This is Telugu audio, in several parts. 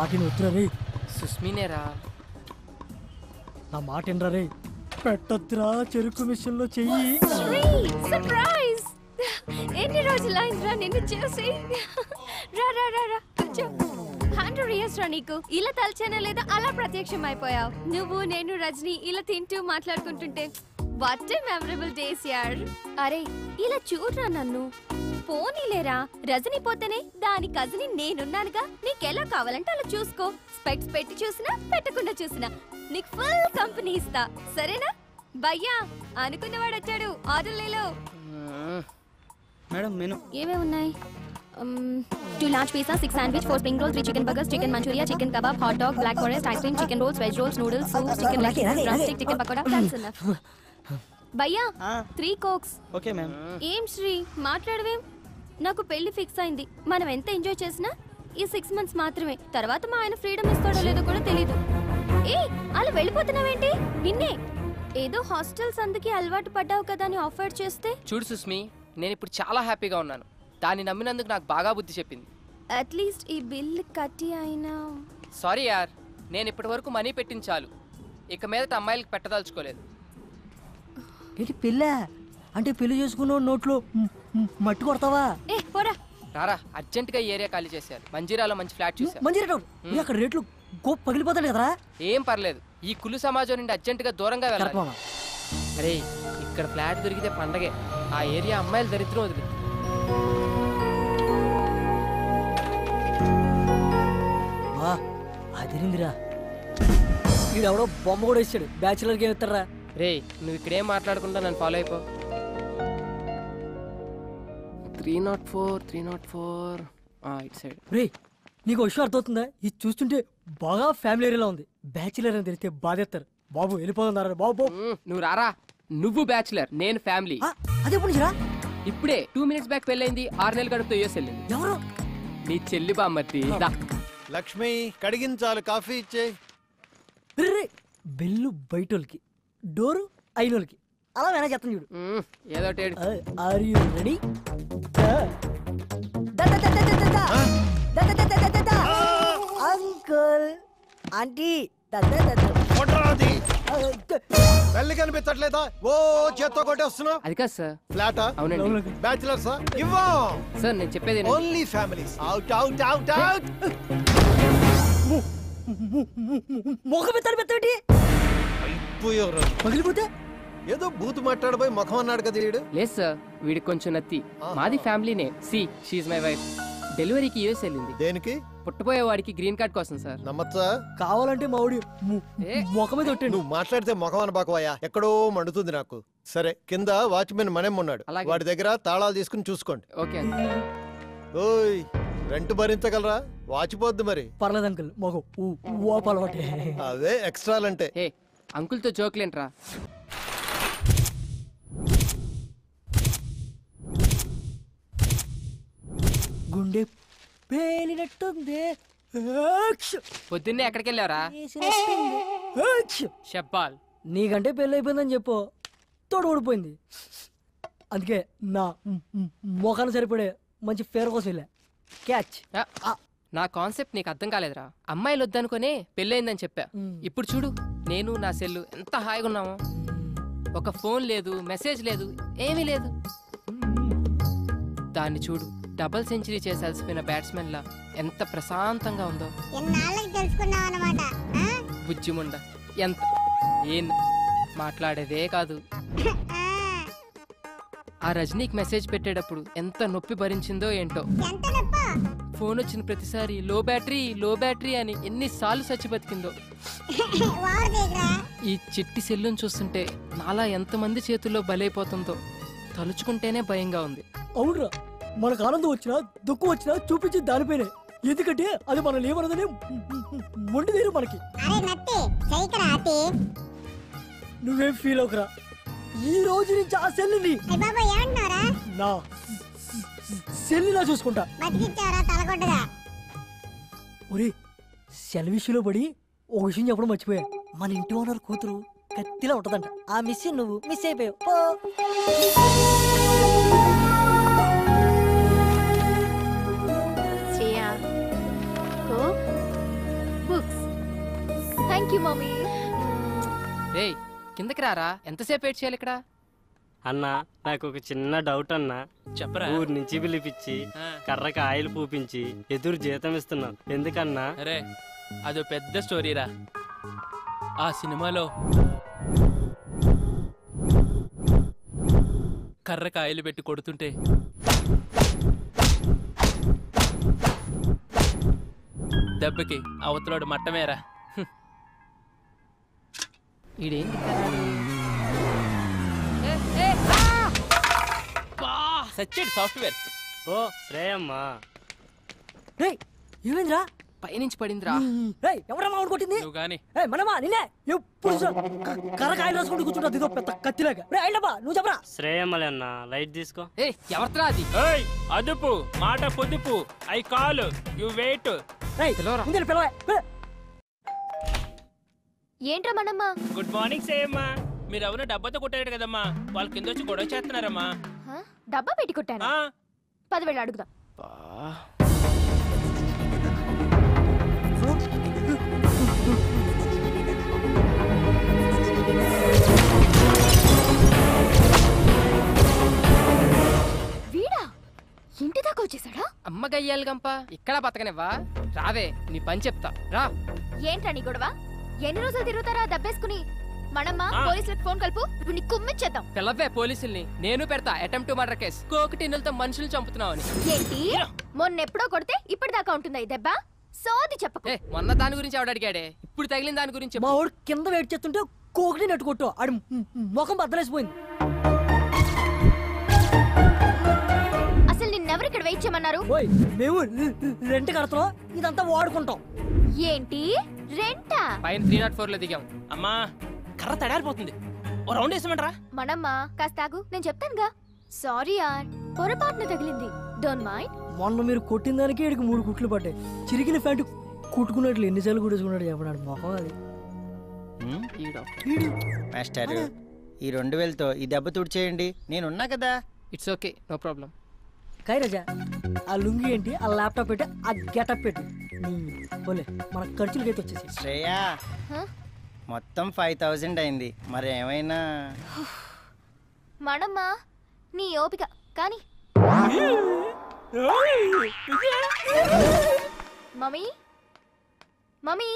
ఆకిని వద్దురా రే. సుస్మినేరా. నా మాట ఏంట్రా రే. పెట్టొద్దురా చెరుకు మిషన్లో చెయ్యి. సర్ప్రైజ్! ఎన్ని రోజులైందిరా నిన్ను చూసి. రా రా రా రా కూర్చో. 100 years రా నీకు. ఇలా తలచానా లేదా అలా ప్రత్యక్షం అయిపోయావు. నువ్వు నేను రజని ఇలా తింటూ మాట్లాడుకుంటుంటే వాట్ ఏ మెమరబుల్ డేస్ యార్. అరే ఇలా చూడరా నన్ను. పోనీలేరా, రజని పోతేనే దాని కజిని నేనున్నానుగా. నీకెలా కావాలంటే అలా చూసుకో. స్పెక్ట్స్ పెట్టి చూసినా పెట్టకుండా చూసినా నీకు ఫుల్ కంపెనీ ఇస్తా, సరేనా? భయ్యా అనుకున్నవాడు వచ్చాడు, ఆర్డర్లేలో. మేడం మెను ఏమేమి ఉన్నాయి? 2 large pizza, 6 sandwich, 4 spring rolls, 3 chicken burgers, chicken manchuria, chicken kebab, hot dog, black forest, ice cream, chicken rolls, veg rolls, noodles, soup, chicken leg, drumstick, chicken pakoda. That's enough. భయ్యా 3 cokes. Okay ma'am. ఏం శ్రీ మాట్లాడవేం? నాకు పెళ్లి ఫిక్స్ అయింది. మనం ఎంత ఎంజాయ్ చేసినా ఈ 6 months మాత్రమే. తర్వాత మా ఆయన ఫ్రీడమ్ ఇస్తాడో లేదో కూడా తెలీదు. ఏ అలా వెళ్ళిపోతున్నావేంటి? నిన్నే ఏదో హాస్టల్స్ అందుకే అలవాటు పడ్డావు కదా అని ఆఫర్ చేస్తే. చూడు సుస్మి, నేను ఇప్పుడు చాలా హ్యాపీగా ఉన్నాను. దాన్ని నమ్మినందుకు నాకు బాగా బుద్ధి చెప్పింది. అట్లీస్ట్ ఈ బిల్ కట్టి అయినా. సారీ యార్, నేను ఇప్పటి వరకు మనీ పెట్టింది చాలు. ఇక మీదట అమ్మాయిలకి పెట్టదలుచుకోలేదు. ఏంటి పెళ్ళా? అంటే పెళ్లి చేసుకున్న నోట్లో మట్టి కొడతావా? ఏ పోరా. రారా, అర్జెంటుగా ఈ ఏరియా ఖాళీ చేశారు. మంజీరాలో మంచి ఫ్లాట్ చూశారు. మంజీరా అక్కడ రేట్లు పగిలిపోతాడు కదరా. ఏం పర్లేదు, ఈ కుళ్ళు సమాజం నుండి అర్జెంటుగా దూరంగా వెళ్ళాలి. అరే ఇక్కడ ఫ్లాట్ దొరికితే పండగే. ఆ ఏరియా అమ్మాయిలు దరిద్రం వదిలి. అదిరిందిరా. వీడెవడో బొమ్మ కూడా ఇచ్చాడు. బ్యాచులర్కి ఏమి ఇస్తారా? రే నువ్వు ఇక్కడేం మాట్లాడకుండా నన్ను ఫాలో అయిపో. 304 ఇటు సైడ్. రే నీకు విషయం అర్థమవుతుందా? ఇది చూస్తుంటే బాగా ఫ్యామిలీ ఏరియాలో ఉంది. బ్యాచులర్ అని తెలిస్తే బాధేస్తారు. బాబు వెళ్ళిపోతున్నారా బాబు? నువ్వు రారా. నువ్వు బ్యాచులర్, నేను ఫ్యామిలీ. అదే పుణ్యరా. ఇప్పుడే 2 minutes బ్యాక్ పెళ్ళైంది. 6 నెలల గడుపుతో యూఎస్ వెళ్ళింది. ఎవరు? నీ చెల్లి బామ్మర్తి. లక్ష్మి కడిగించాలి, కాఫీ ఇచ్చే. బెల్లు బయటోళ్ళకి, డోరు అయినోళ్ళకి. అలా మేనేజ్ చేస్తాను చూడు. ఏదో are you ready? Uncle aunty పెళ్లి కనిపించట్లేదా? ఓ చేత్తో కొట్టేస్తున్నావు. అది కాదు సార్. ఫ్లాటా? అవునండి. బ్యాచులర్స్ ఇవ్వం. సార్ నేను చెప్పేది only families. Out out out out. మొఖం పెత్తాడు పెత్తాడు అయిపోయారు. పగిలిపోతే ఏదో బూతు మాట్లాడబోయి ముఖం అన్నాడు కదా వీడు. లేదు సార్, వీడికి కొంచెం నత్తి. మాది ఫ్యామిలీనే. She my wife. డెలివరీకి యూఎస్ వెళ్ళింది. దేనికి? పుట్టబోయే వాడికి గ్రీన్ కార్డ్ కోసం సార్. నమ్మచ్చా? కావాలంటే మావిడి ముఖం మీద కొట్టాడు. నువ్వు మాట్లాడితే ముఖం అనబాకవయ్యా. ఎక్కడో మండుతుంది నాకు. సరే కింద వాచ్మెన్ మనేం ఉన్నాడు, వాడి దగ్గర తాళాలు తీసుకుని చూసుకోండి. ఓకే. ఓయ్ రెంట్ భరించగలరా? వాచిపోద్ది మరి. పర్లేదు అంకుల్, మగ అలవాటే. అవే ఎక్స్ట్రాలంటే. ఏ అంకుల్తో జోక్లేంట్రా. గుండె పేలినట్టుంది. పొద్దున్నే ఎక్కడికి వెళ్ళావరా? షబ్బాల్. నీకంటే పెళ్ళి అయిపోయిందని చెప్పు. తోడు ఊడిపోయింది. అందుకే నా మొఖాన్ని సరిపడే మంచి ఫేర్ కోసం వెళ్ళా. క్యాచ్. నా కాన్సెప్ట్ నీకు అర్థం కాలేదురా. అమ్మాయిలు వద్దనుకునే పెళ్ళయిందని చెప్పా. ఇప్పుడు చూడు, నేను నా సెల్లు ఎంత హాయిగా ఉన్నామో. ఒక ఫోన్ లేదు, మెసేజ్ లేదు, ఏమీ లేదు. దాన్ని చూడు, డబుల్ సెంచరీ చేసి అలసిపోయిన బ్యాట్స్మెన్ లా ఎంత ప్రశాంతంగా ఉందో. బుజ్జిముండ ఎంత ఏం మాట్లాడేదే కాదు. ఆ రజనీకి మెసేజ్ పెట్టేటప్పుడు ఎంత నొప్పి భరించిందో ఏంటో. ఫోన్ వచ్చిన ప్రతిసారి లో బ్యాటరీ అని ఎన్నిసార్లు చచ్చి బతికిందో. ఈ చిట్టి సెల్లును చూస్తుంటే నాలా ఎంతమంది చేతుల్లో బలైపోతుందో తలుచుకుంటేనే భయంగా ఉంది. అవునరా, మనకు ఆనందం వచ్చినా దుఃఖం వచ్చినా చూపించి దానిపైనే. ఎందుకంటే అది మన లేవనదని మొండిదేరు మనకి. నువ్వేం ఫీల్ అవుకరా. ఈ రోజు నుంచి ఆ సెల్లుని నా సెల్లులా చూసుకుంటా. ఒరే సెల్ విషయంలో పడి ఒక విషయం చెప్పడం మర్చిపోయా. మన ఇంటి ఓనర్ కూతురు కత్తిలా ఉంటదంట. ఆ మిస్ నువ్వు మిస్ అయిపోయావు. Thank you mummy. రేయ్ కిందకి రారా, ఎంతసేపు వెయిట్ చేయాలి ఇక్కడ? అన్నా నాకు ఒక చిన్న డౌట్ అన్నా. చెప్పరా. ఊరి నుంచి పిలిపించి కర్రకి ఆయిల్ పూపించి ఎదురు జీతం ఇస్తున్నాం ఎందుకన్నా? అరే అదో పెద్ద స్టోరీరా. ఆ సినిమాలో కర్ర కాయలు పెట్టి కొడుతుంటే దెబ్బకి అవతలోడు మట్టమేరా. ఈడేంటి సచ్చాడు సాఫ్ట్వేర్. ఓ శ్రేయమ్మా. రేయ్ ఏమైందిరా? పైనుంచి పడిందిరా. రేయ్ ఎవరా మామిడి కొట్టింది? నువ్వు గాని ఏయ్ మనమా నిన్నే ఎప్పుడు కర్రకాయలు రాసుకుంటూ కూర్చుంటా ఇదో పెద్ద కత్తిలాగా. రే అయ్యబ్బా నువ్వు చెప్పరా. శ్రేయమ్మలే అన్నా, లైట్ తీసుకో. ఏ ఎవరిరా అది? అదుపు మాట పొదుపు. I call you wait. రేయ్ పిలవరా. ముందు పిలవే. ఏంట్రా మనమ్మ? Good morning సేయమ్మా. మీరు ఎవరు డబ్బాతో కొట్టారు కదమ్మా, వాళ్ళ కింద వచ్చి గొడవ చేస్తున్నారమ్మా. డబ్బా పెట్టి కొట్టాను. 10,000 అడుగుదాం. వీడా ఇంటి దాకా వచ్చేసాడా? అమ్మ గయ్యాలి గంప, ఇక్కడ బతకనివ్వా? రావే నీ పని చెప్తా రా. ఏంట్రా నీ గొడవ? ఎన్ని రోజులు తిరుగుతారా దబ్బేసుకుని? మనమ్మ పోలీసులకు ఫోన్ కలుపు, ఇప్పుడు నీ కుమ్మిచ్చేద్దాం. పిల్లవే పోలీసుల్ని, నేను పెడతా అటెంప్ట్ టు మర్డర్ కేసు. కోకటిన్నులతో మనుషులు చంపుతున్నావని. ఏంటి మొన్నెప్పుడో కొడితే ఇప్పటిదాకా ఉంటుందా ఈ దెబ్బ? సోది చెప్పకు. ఏ మొన్న దాని గురించి ఆవిడ అడిగాడే, ఇప్పుడు తగిలిన దాని గురించి మా వాడు కింద వెయిట్ చేస్తుంటే కోకిని నెట్టు కొట్టు ఆడు ముఖం బద్దలేసిపోయింది. అసలు నిన్నెవరు ఇక్కడ వెయిట్ చేయమన్నారు? ఓయ్ మేము రెంట్ కడతాం, ఇదంతా వాడుకుంటాం. ఏంటి రెంటా? పైన 304 లో దిగాం. అమ్మా కర్ర తడారిపోతుంది, ఓ రౌండ్ వేసామంటారా? మనమ్మ కాస్త ఆగు, నేను చెప్తానుగా. సారీ యార్, పొరపాటున తగిలింది. Don't mind. మొన్న మీరు కొట్టిన దానికి ఇక్కడికి 3 కుట్లు పడ్డాయి. చిరిగిన ప్యాంటు కుట్టుకున్నట్లు ఎన్నిసార్లు కుట్టేసుకున్నాడు చెప్పడాడు మొఖం అది. మాస్టర్ ఈ 2000తో ఈ దెబ్బ తుడిచేయండి, నేనున్నా కదా. It's okay, no problem. కైరాజా ఆ లుంగి ఏంటి, ఆ ల్యాప్టాప్ పెట్టి, ఆ గెటప్ పెట్టి పోలే మన ఖర్చులకైతే వచ్చేసి. శ్రేయా మొత్తం 5000 అయింది, మరి ఏమైనా? మనమ్మ నీ ఓపిక కానీ. మమ్మీ మమ్మీ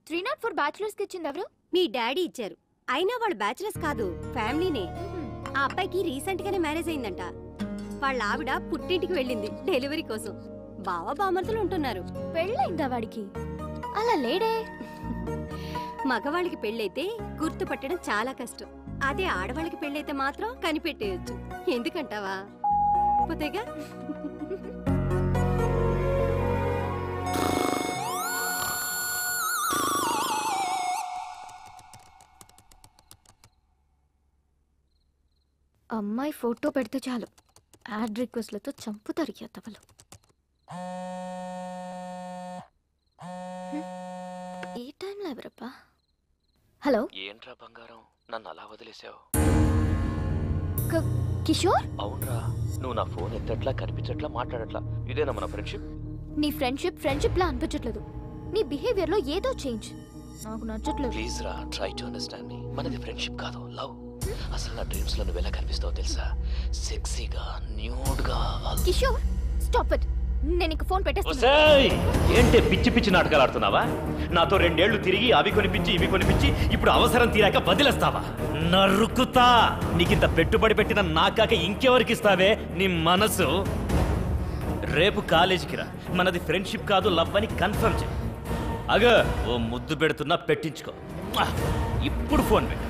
304 బ్యాచులర్స్ కి ఇచ్చింది ఎవరు? మీ డాడీ ఇచ్చారు. అయినా వాళ్ళు బ్యాచులర్స్ కాదు, ఫ్యామిలీనే. ఆ అబ్బాయికి రీసెంట్ గానే మ్యారేజ్ అయిందంట. వాళ్ళ ఆవిడ పుట్టింటికి వెళ్ళింది డెలివరీ కోసం. బావ బామర్తులు ఉంటున్నారు. పెళ్ళైందా వాడికి? అలా లేడే. మగవాళ్ళకి పెళ్ళైతే గుర్తుపట్టడం చాలా కష్టం. అదే ఆడవాళ్ళకి పెళ్ళైతే మాత్రం కనిపెట్టేయచ్చు. ఎందుకంటావా? పోతేగా. అమ్మాయి ఫోటో పెడితే చాలు యాడ్ రిక్వెస్ట్లతో చంపుతారు ఎత్తవలు. ఈ టైంలో ఎవరప్పా? హలో ఏంట్రా బంగారం, నన్ను అలా వదిలేసావు? కిషోర్? అవునరా, నువ్వు నా ఫోన్ ఎత్తట్లా, కనిపించట్లా, మాట్లాడట్లా. ఇదేనా మన ఫ్రెండ్షిప్? నీ ఫ్రెండ్షిప్ లా అనిపించట్లేదు. నీ బిహేవియర్ లో ఏదో చేంజ్ నాకు నచ్చట్లేదు. ప్లీజ్ రా, ట్రై టు అండర్స్టాండ్ మీ. మనది ఫ్రెండ్షిప్ కాదు, లవ్. అసలు నా డ్రీమ్స్ లో నువ్వు ఎలా కనిపిస్తావో తెలుసా? సెక్సీగా, న్యూడ్ గా. కిషోర్ స్టాప్ ఇట్, నేను ఇంక ఫోన్ పెట్టేస్తాను. ఏంటి పిచ్చి పిచ్చి నాటకాలు ఆడుతున్నావా? నాతో 2 ఏళ్లు తిరిగి అవి కొనిపించి ఇవి కొనిపించి ఇప్పుడు అవసరం తీరాక వదిలేస్తావా? నరుకుతా. నీకింత పెట్టుబడి పెట్టిన నాకాక ఇంకెవరికి ఇస్తావే నీ మనసు? రేపు కాలేజీకి రా, మనది ఫ్రెండ్షిప్ కాదు లవ్ అని కన్ఫర్మ్ చేయి. అగ ఓ ముద్దు పెడుతున్నా పెట్టించుకో. ఇప్పుడు ఫోన్ పెట్టే.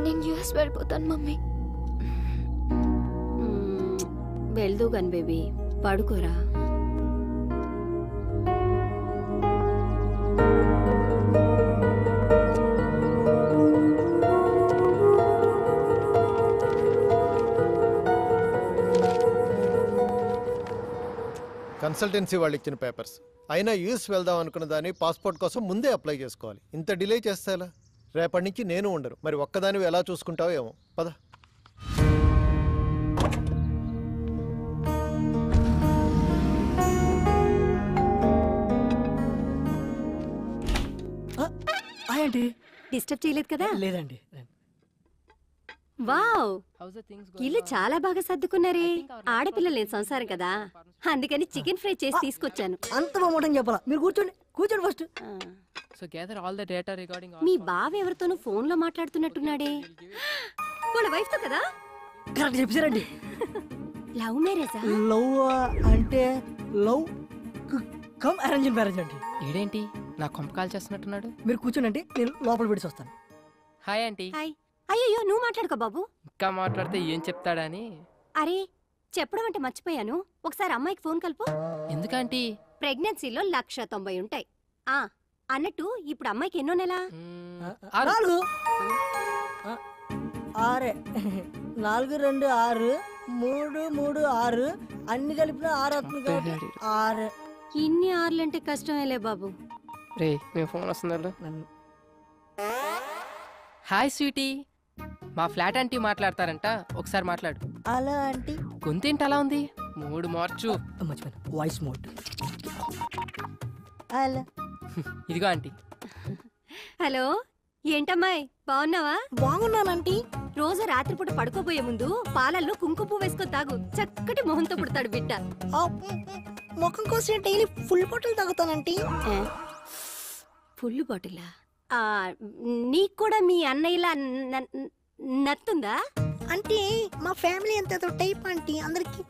నేను యూఎస్ వెళ్ళిపోతాను మమ్మీ. వెళ్దు గన్ బేబీ, పడుకోరా. కన్సల్టెన్సీ వాళ్ళు ఇచ్చిన పేపర్స్. అయినా యూఎస్ వెళ్దాం అనుకున్న దాన్ని పాస్పోర్ట్ కోసం ముందే అప్లై చేసుకోవాలి. ఇంత డిలే చేస్తే ఎలా? రేపటి నుంచి నేను ఉండరు. మరి ఒక్కదానివి ఎలా చూసుకుంటావో ఏమో. పద. ఏంటి డిస్టర్బ్ చేయలేదు కదా? లేదండి. వావ్, ఇల్లు చాలా బాగా సర్దుకున్నారే. ఆడపిల్ల లేని సంసారం కదా, అందుకని చికెన్ ఫ్రై చేసి తీసుకొచ్చాను. అంత బాగుంటుంది చెప్పాలా? మీరు కూర్చోండి కూర్చోండి first. So gather all the data regarding మీ బావ ఎవరితోనూ ఫోన్ లో మాట్లాడుతున్నట్టున్నాడే. వాళ్ళ వైఫ్ తో కదా? కరెక్ట్ చెప్పారండి. లవ్ మ్యారేజా? లవ్ అంటే లవ్ కమ్ అరేంజ్ మ్యారేజ్ అండి. ఈడేంటి నా కొంప కాల్ చేస్తున్నట్టున్నాడు. మీరు కూర్చోండి, నేను లోపల పెట్టి వస్తాను. Hi aunty. హాయ్. అయ్యో నువ్వు మాట్లాడుకో బాబు. ఇంకా మాట్లాడితే ఏం చెప్తాడని. అరే చెప్పడం అంటే మర్చిపోయాను, ఒకసారి అమ్మాయికి ఫోన్ కలుపు. ఎందుకంటీ? ప్రెగ్నెన్సీలో 190 ఉంటాయి. అన్నట్టు ఇప్పుడు అమ్మాయికి ఎన్నో నెల? 4 6 4 2 6 3 3 6 అన్ని కలిపిన 6 అవుతుంది. 6 ఇన్ని 6లంటే కష్టమేలే బాబు. రే మేము ఫోన్ వస్తుందా? హాయ్ స్వీటీ, మా ఫ్లాట్ ఆంటీ మాట్లాడతారంట, ఒకసారి మాట్లాడు. అలా ఆంటీ గొంతేంటి అలా ఉంది? మూడు మార్చు. మర్చిపోయాను, వాయిస్ మోడ్. అలా ఇదిగో ఆంటీ. హలో, ఏంటమ్మాయి బాగున్నావా? బాగున్నానంటీ. రోజు రాత్రిపూట పడుకోబోయే ముందు పాలల్లో కుంకుమ పువ్వు వేసుకొని తాగు, చక్కటి మొహంతో పుడతాడు బిడ్డ. ముఖం కోసం డైలీ ఫుల్ బాటిల్ తాగుతానంటీ. ఫుల్ బాటిలా? నీకు కూడా మీ అన్నయ్యలా నత్తుందా? అంటే మా ఫ్యామిలీ అంత టైప్ ఆంటీ, అందరికి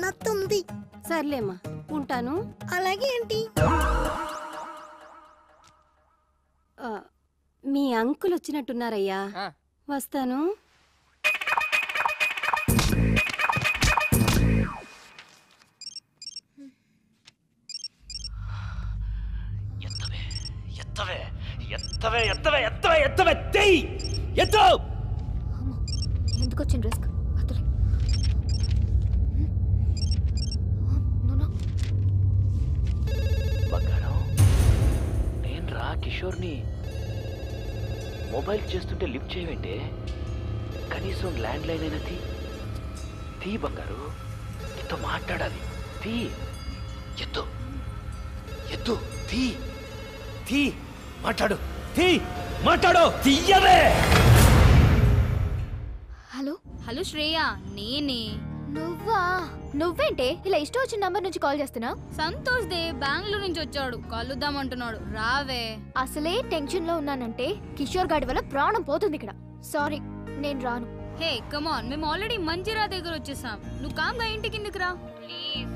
నత్తుంది. సర్లేమ్మా, ఉంటాను. అలాగే ఆంటీ. మీ అంకుల్ వచ్చినట్టున్నారయ్యా, వస్తాను. ఎందుకు వచ్చిన రిస్క్? బంగారం, నేను రా కిషోర్ని. మొబైల్ చేస్తుంటే లిఫ్ట్ చేయమంటే కనీసం ల్యాండ్ లైన్ అయినా తీ బంగారు, నీతో మాట్లాడాలి. తీ, ఎత్తు ఎత్తు, తీ మాట్లాడు, మాట్లాడు, తీయవే. హలో హలో శ్రేయ, నేనే. నువ్వేంటే ఇలా ఇష్టం వచ్చిన నంబర్ నుంచి కాల్ చేస్తున్నావు? సంతోష్ దే బెంగళూరు నుంచి వచ్చాడు, కలుద్దామంటున్నాడు, రావే. అసలే టెన్షన్ లో ఉన్నానంటే కిషోర్ గాడి వల్ల ప్రాణం పోతుంది ఇక్కడ. సారీ, నేను రాను. హే కమాన్, మేము ఆల్రెడీ మంజిరా దగ్గర వచ్చేసాం, నువ్వు కామ్గా ఇంటి కిందకి రా ప్లీజ్.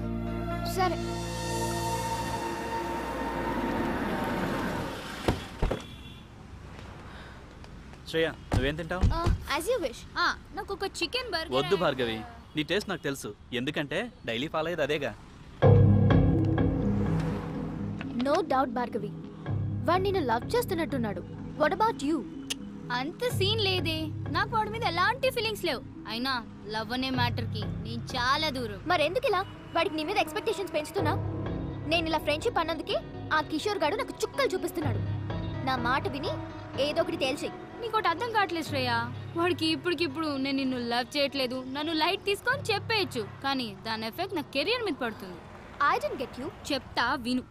సరే. శ్రేయ, నువ్వేం తింటావు? As you wish. నాకు ఒక చికెన్ బర్గర్. వద్దు భార్గవి, నీ టేస్ట్ నాకు తెలుసు, ఎందుకంటే డైలీ ఫాలో అయ్యేది అదేగా. నో డౌట్ భార్గవి, వాడు నిన్ను లవ్ చేస్తున్నట్టున్నాడు. What about you? అంత సీన్ లేదే, నాకు వాడి మీద ఎలాంటి ఫీలింగ్స్ లేవు. అయినా లవ్ అనే మ్యాటర్ కి నేను చాలా దూరం. మరెందుకు ఇలా వాడికి నీ మీద ఎక్స్పెక్టేషన్స్ పెంచుతున్నావు? నేను ఇలా ఫ్రెండ్షిప్ అన్నందుకే ఆ కిషోర్ గాడు నాకు చుక్కలు చూపిస్తున్నాడు. నా మాట విని ఏదో ఒకటి తేల్చేయి. నీకోటి అర్థం కావట్లేదు శ్రేయ, వాడికి ఇప్పటికిప్పుడు నేను నిన్ను లవ్ చేయట్లేదు, నన్ను లైట్ తీసుకొని చెప్పేయచ్చు, కానీ దాని ఎఫెక్ట్ నా కెరియర్ మీద పడుతుంది. I don't get you. చెప్తా విను.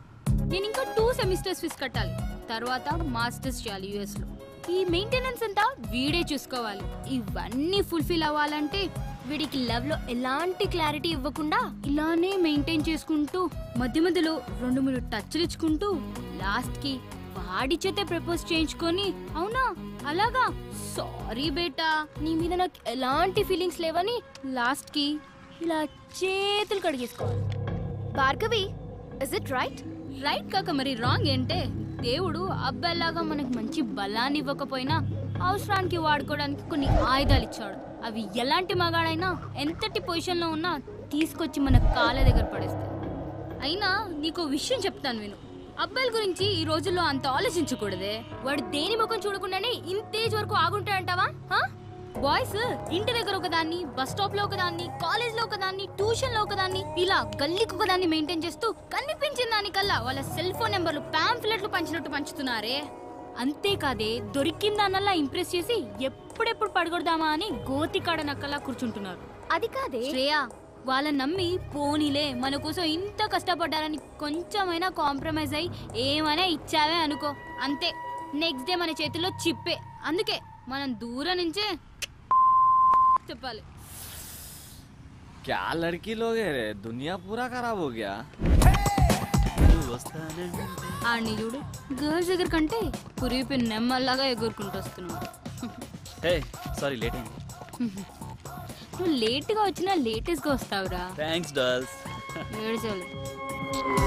నేను ఇంకా 2 సెమిస్టర్స్ ఫీజు కట్టాలి, తర్వాత మాస్టర్స్ చేయాలి యుఎస్ లో. ఈ మెయింటెనెన్స్ అంతా వీడే చూసుకోవాలి. ఇవన్నీ ఫుల్ఫిల్ అవ్వాలంటే వీడికి లవ్ లో ఎలాంటి క్లారిటీ ఇవ్వకుండా ఇలానే మెయింటైన్ చేసుకుంటూ మధ్య మధ్యలో 2-3 టచ్లు ఇచ్చుకుంటూ లాస్ట్ కి వాడి చేతే ప్రపోజ్ చేయించుకొని, అవునా అలాగా, సారీ బేటా నీ మీద నాకు ఎలాంటి ఫీలింగ్స్ లేవని లాస్ట్ కి ఇలా చేతులు కడిగేసుకోవాలి. Bhargavi, is it right? Right కాక మరి రాంగ్ ఏంటే? దేవుడు అబ్బాయిలాగా మనకు మంచి బలాన్ని ఇవ్వకపోయినా అవసరానికి వాడుకోవడానికి కొన్ని ఆయుధాలు ఇచ్చాడు. అవి ఎలాంటి మగాడైనా ఎంతటి పొజిషన్ లో ఉన్నా తీసుకొచ్చి మన కాళ్ళ దగ్గర పడేస్తాయి. అయినా నీకో విషయం చెప్తాను విను. అబ్బాయిల గురించి ఈ రోజుల్లో అంత ఆలోచించకూడదే. వాడు దేని ముఖం చూడకుండానే ఇంతేజ్ వరకు ఆగుంటాడంటావా? బాయ్స్ ఇంటి దగ్గర ఒకదాన్ని, బస్ స్టాప్ లో ఒకదాన్ని, కాలేజ్ లో ఒకదాన్ని, ట్యూషన్ లో ఒకదాన్ని, ఇలా గల్లీకి ఒకదాన్ని మెయింటైన్ చేస్తూ కనిపించిన దానికల్లా వాళ్ళ సెల్ ఫోన్ నెంబర్లు పాంఫ్లెట్లు పంచినట్టు పంచుతున్నారే. అంతేకాదే దొరికిన దానల్లా ఇంప్రెస్ చేసి ఎప్పుడెప్పుడు పడగొడదామా అని గోతికాడ నక్కలా కూర్చుంటున్నారు. అది కాదే శ్రేయా, వాళ్ళని నమ్మి పోనీలే మన కోసం ఇంత కష్టపడ్డారని కొంచెమైనా కాంప్రమైజ్ అయ్యి ఏమైనా ఇచ్చావే అనుకో, అంతే నెక్స్ట్ డే మన చేతిలో చిప్పే. అందుకే మనం దూరం నుంచే చెప్పాలి. क्या लड़की लोग है रे, दुनिया पूरा खराब हो गया. ఆడిని చూడు, గర్ల్స్ దగ్గర కంటే పురిపి నెమ్మల్లాగా ఎగురుకుంటూ వస్తున్నాడు. హే సారీ లేట్ అయింది. నువ్వు లేట్గా వచ్చినా లేటెస్ట్గా వస్తావురా. Thanks dolls. ఏడ్చాలి.